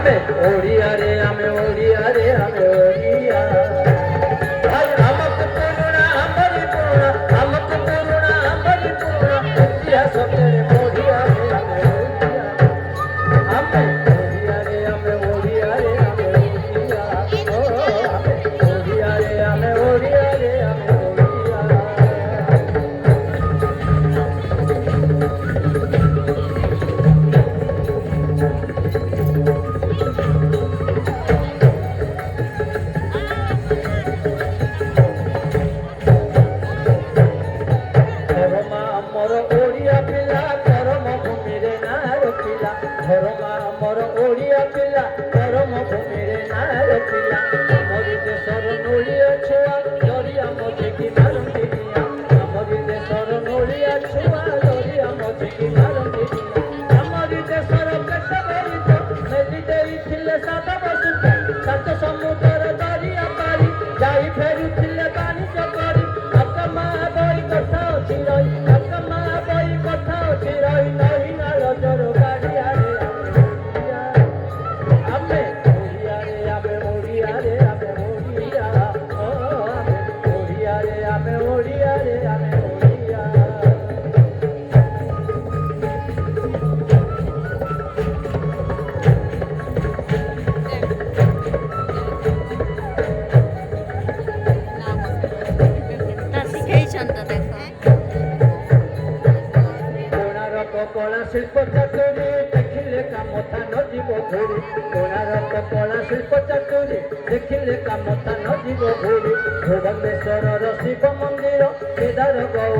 ଆମେ ଓଡ଼ିଆରେ ଆମେ ଓଡ଼ିଆରେ ଆମେ ଓଡ଼ିଆ ଭାଇ ଆମକୁ ପୁରୁଣା ଆମରି ପୁରୁଣା ଆମକୁ ପୁରୁଣା ଆମରି ପୁରୁଣା ଇତିହାସ ତେରେ ଓଡ଼ିଆରେ ଆମେ ଓଡ଼ିଆ ଆମେ ଓଡ଼ିଆରେ ଆମେ ଓଡ଼ିଆରେ ଆମେ ଓଡ଼ିଆ ଓ ଆମେ ଓଡ଼ିଆରେ ଆମେ ଓଡ଼ିଆରେ ଆମେ ଓଡ଼ିଆ ଆମର ଓଡ଼ିଆ ପିଲା କରମ ଭୂମିରେ ନାଁ ରଖିଲା ଧର୍ମା ଆମର ଓଡ଼ିଆ ପିଲା କରମ ଭୂମିରେ ନାଁ ରଖିଲା ଆମରି ଦେଶର ନୋଳିଆ ଛୁଆ ଦରିଆ ମଝିକି ମାରନ୍ତି ନିଆଁ ଆମରି ଦେଶର ନୋଳିଆ ଛୁଆ ଦରିଆ ମଝିକି ମାରନ୍ତି ନିଆଁ ଆମରି ଦେଶର ପେଟ ଭରିତ ମେଲି ଦେଇଥିଲେ ସାତ ସାତ ସମୁଦ୍ର ଦରିଆ ପାରି ଯାଇ ଫେରୁଥିଲେ ବାଣିଜ୍ୟ କରି ଆକମା ବହି କଥା ଅଛି ରହି ଆକମା ବହି କଥା ଅଛି ରହି ନହି ନାଳ ଜର ଗାଡ଼ିଆରେ ଆମେ ଓଡ଼ିଆରେ ଆମେ ଓଡ଼ିଆରେ ଆମେ ଓଡ଼ିଆ ଓ ଆମେ ଓଡ଼ିଆରେ ଆମେ ଓଡ଼ିଆରେ ଆମେ ଓଡ଼ିଆ কলা শিল্প চাতুরি দেখিলে কামতা নজিব ঘুরি কোণারক কলা শিল্প চাতুরি দেখিলে কামতা নজিব ঘুরি ভুবনেশ্বরর শিব মন্দির কেদার গৌর